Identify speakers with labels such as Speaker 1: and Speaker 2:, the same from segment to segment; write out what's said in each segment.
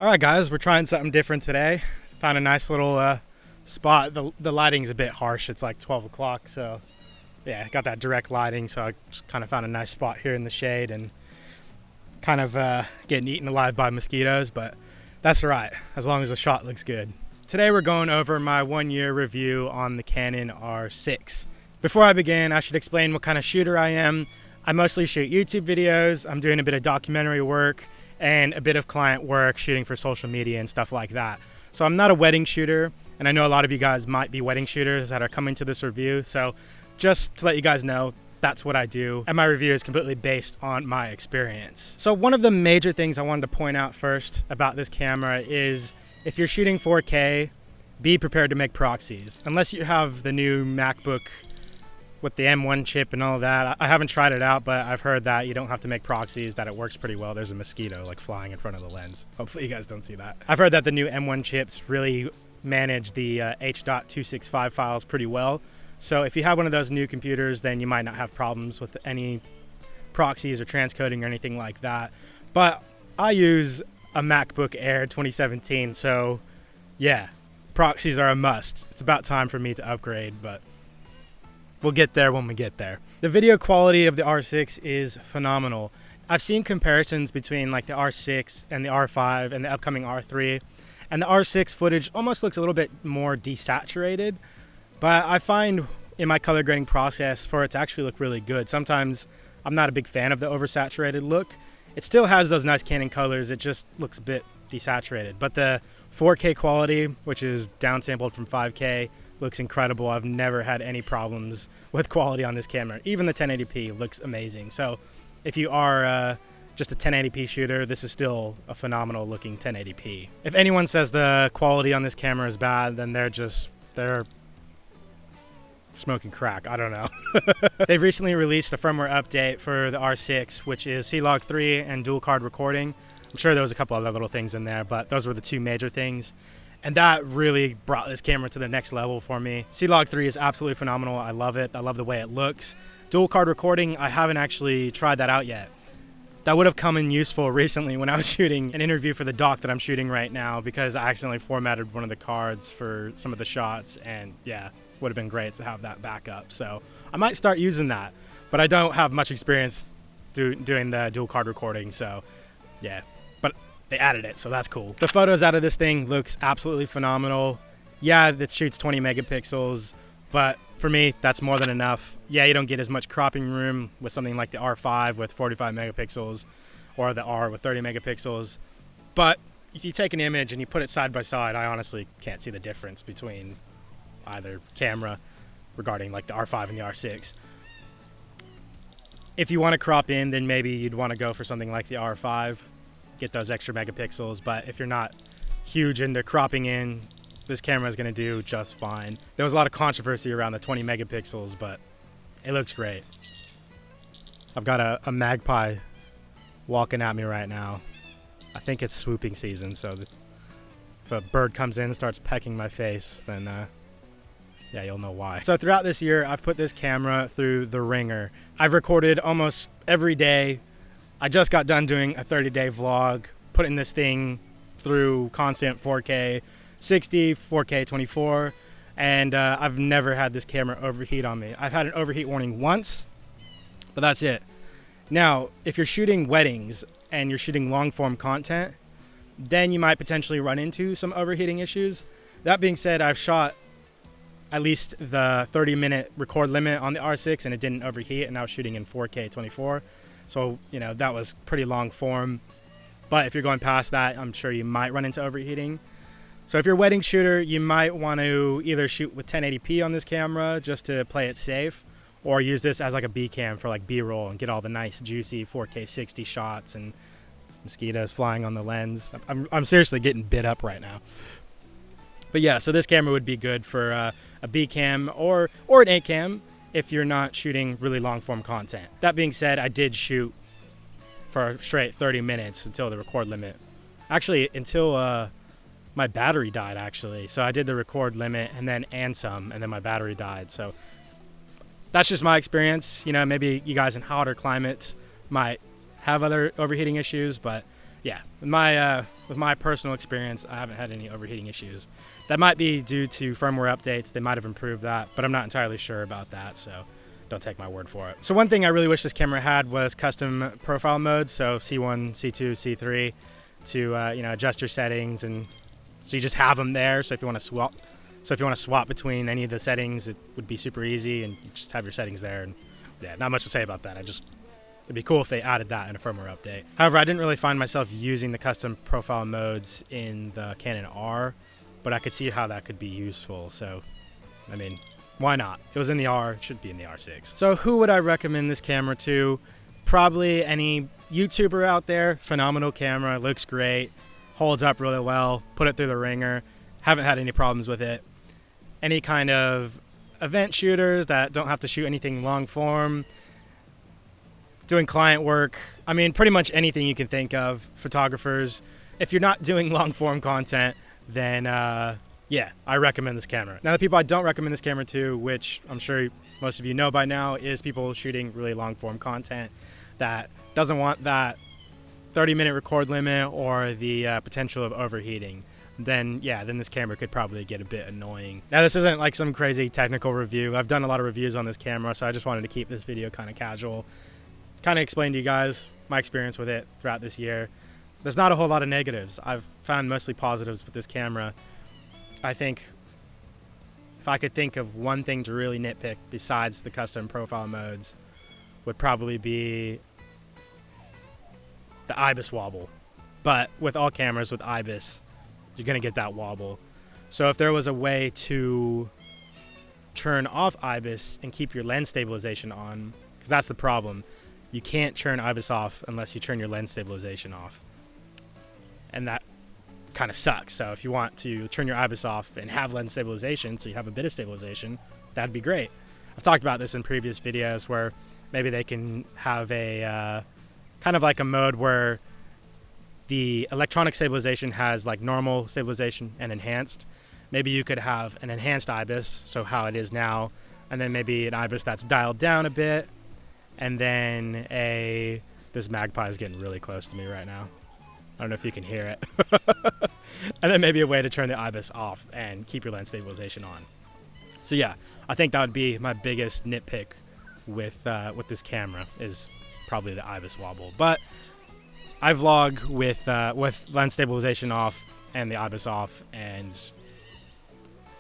Speaker 1: Alright guys, we're trying something different today. Found a nice little spot. The lighting's a bit harsh, it's like 12 o'clock, so yeah, got that direct lighting, so I just kind of found a nice spot here in the shade and kind of getting eaten alive by mosquitoes, but that's alright, as long as the shot looks good. Today we're going over my 1-year review on the Canon R6. Before I begin, I should explain what kind of shooter I am. I mostly shoot YouTube videos, I'm doing a bit of documentary work, and a bit of client work shooting for social media and stuff like that. So I'm not a wedding shooter, and I know a lot of you guys might be wedding shooters that are coming to this review, so just to let you guys know, that's what I do, and my review is completely based on my experience. So one of the major things I wanted to point out first about this camera is if you're shooting 4K, be prepared to make proxies. Unless you have the new MacBook with the M1 chip and all of that. I haven't tried it out, but I've heard that you don't have to make proxies, that it works pretty well. There's a mosquito like flying in front of the lens. Hopefully you guys don't see that. I've heard that the new M1 chips really manage the H.265 files pretty well. So if you have one of those new computers, then you might not have problems with any proxies or transcoding or anything like that. But I use a MacBook Air 2017, so yeah, proxies are a must. It's about time for me to upgrade, but we'll get there when we get there. The video quality of the R6 is phenomenal. I've seen comparisons between like the R6 and the R5 and the upcoming R3, and the R6 footage almost looks a little bit more desaturated, but I find in my color grading process for it to actually look really good. Sometimes I'm not a big fan of the oversaturated look. It still has those nice Canon colors, it just looks a bit desaturated. But the 4K quality, which is downsampled from 5K, looks incredible. I've never had any problems with quality on this camera. Even the 1080p looks amazing. So if you are just a 1080p shooter, this is still a phenomenal looking 1080p. If anyone says the quality on this camera is bad, then they're smoking crack. I don't know. They've recently released a firmware update for the R6, which is C-Log 3 and dual card recording. I'm sure there was a couple other little things in there, but those were the two major things. And that really brought this camera to the next level for me. C-Log 3 is absolutely phenomenal. I love it. I love the way it looks. Dual card recording, I haven't actually tried that out yet. That would have come in useful recently when I was shooting an interview for the doc that I'm shooting right now, because I accidentally formatted one of the cards for some of the shots, and yeah, would have been great to have that backup. So I might start using that, but I don't have much experience doing the dual card recording, so yeah. But they added it, so that's cool. The photos out of this thing looks absolutely phenomenal. Yeah, it shoots 20 megapixels, but for me, that's more than enough. Yeah, you don't get as much cropping room with something like the R5 with 45 megapixels or the R with 30 megapixels. But if you take an image and you put it side by side, I honestly can't see the difference between either camera regarding like the R5 and the R6. If you want to crop in, then maybe you'd want to go for something like the R5. Get those extra megapixels, but if you're not huge into cropping in, this camera is going to do just fine. There was a lot of controversy around the 20 megapixels, but it looks great. I've got a magpie walking at me right now. I think it's swooping season, so if a bird comes in and starts pecking my face, then yeah, you'll know why. So throughout this year, I've put this camera through the ringer. I've recorded almost every day. I just got done doing a 30-day vlog, putting this thing through constant 4K 60, 4K 24, and I've never had this camera overheat on me. I've had an overheat warning once, but that's it. Now, if you're shooting weddings and you're shooting long-form content, then you might potentially run into some overheating issues. That being said, I've shot at least the 30-minute record limit on the R6, and it didn't overheat, and I was shooting in 4K 24. So, you know, that was pretty long form. But if you're going past that, I'm sure you might run into overheating. So if you're a wedding shooter, you might want to either shoot with 1080p on this camera just to play it safe, or use this as like a B cam for like B-roll and get all the nice juicy 4K 60 shots and mosquitoes flying on the lens. I'm seriously getting bit up right now. But yeah, so this camera would be good for a B cam or an A cam if you're not shooting really long form content. That being said, I did shoot for a straight 30 minutes until the record limit. Actually, until my battery died, actually. So I did the record limit and then some, and then my battery died. So that's just my experience. You know, maybe you guys in hotter climates might have other overheating issues, but yeah, with my personal experience, I haven't had any overheating issues. That might be due to firmware updates. They might have improved that, but I'm not entirely sure about that, so don't take my word for it. So one thing I really wish this camera had was custom profile modes, so C1, C2, C3, to adjust your settings, and so you just have them there. So if you want to swap between any of the settings, it would be super easy, and you just have your settings there. And yeah, not much to say about that. It'd be cool if they added that in a firmware update. However, I didn't really find myself using the custom profile modes in the Canon R, but I could see how that could be useful. So, I mean, why not? It was in the R, it should be in the R6. So who would I recommend this camera to? Probably any YouTuber out there. Phenomenal camera, looks great, holds up really well, put it through the ringer, haven't had any problems with it. Any kind of event shooters that don't have to shoot anything long form, doing client work, I mean, pretty much anything you can think of, photographers. If you're not doing long form content, then yeah, I recommend this camera. Now, the people I don't recommend this camera to, which I'm sure most of you know by now, is people shooting really long form content that doesn't want that 30-minute record limit or the potential of overheating. Then this camera could probably get a bit annoying. Now, this isn't like some crazy technical review. I've done a lot of reviews on this camera, so I just wanted to keep this video kind of casual. Kind of explain to you guys my experience with it throughout this year. There's not a whole lot of negatives. I've found mostly positives with this camera. I think if I could think of one thing to really nitpick besides the custom profile modes, would probably be the IBIS wobble. But with all cameras with IBIS, you're gonna get that wobble. So if there was a way to turn off IBIS and keep your lens stabilization on, because that's the problem. You can't turn IBIS off unless you turn your lens stabilization off. And that kind of sucks. So if you want to turn your IBIS off and have lens stabilization, so you have a bit of stabilization, that'd be great. I've talked about this in previous videos where maybe they can have a kind of like a mode where the electronic stabilization has like normal stabilization and enhanced. Maybe you could have an enhanced IBIS, so how it is now, and then maybe an IBIS that's dialed down a bit, and then this magpie is getting really close to me right now. I don't know if you can hear it. And then maybe a way to turn the IBIS off and keep your lens stabilization on. So yeah, I think that would be my biggest nitpick with this camera, is probably the IBIS wobble. But I vlog with lens stabilization off and the IBIS off, and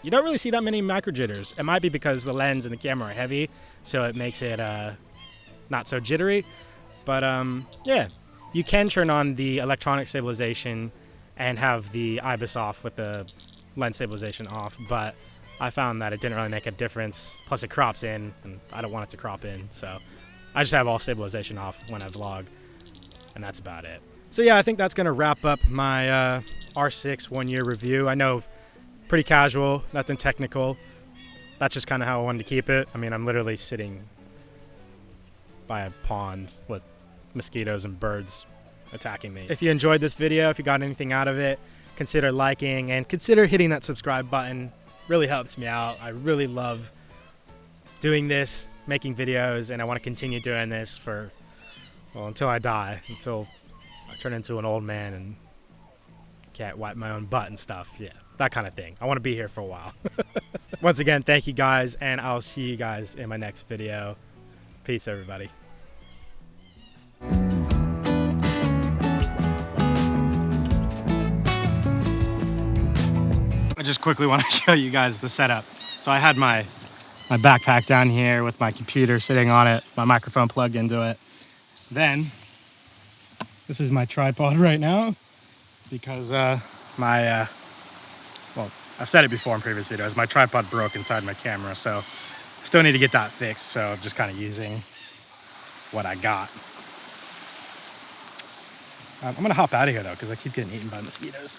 Speaker 1: you don't really see that many micro jitters. It might be because the lens and the camera are heavy, so it makes it not so jittery. But yeah, you can turn on the electronic stabilization and have the IBIS off with the lens stabilization off, but I found that it didn't really make a difference. Plus it crops in, and I don't want it to crop in, so I just have all stabilization off when I vlog, and that's about it. So yeah, I think that's gonna wrap up my R6 1-year review. I know, pretty casual, nothing technical. That's just kind of how I wanted to keep it. I mean, I'm literally sitting by a pond with mosquitoes and birds attacking me. If you enjoyed this video, if you got anything out of it, consider liking and consider hitting that subscribe button. Really helps me out. I really love doing this, making videos, and I want to continue doing this for, well, until I die, until I turn into an old man and can't wipe my own butt and stuff. Yeah, that kind of thing. I want to be here for a while. Once again, thank you guys, and I'll see you guys in my next video. Peace, everybody. I just quickly want to show you guys the setup. So I had my backpack down here with my computer sitting on it, my microphone plugged into it. Then, this is my tripod right now, because well, I've said it before in previous videos, my tripod broke inside my camera, so I still need to get that fixed, so I'm just kind of using what I got. I'm gonna hop out of here though, because I keep getting eaten by mosquitoes.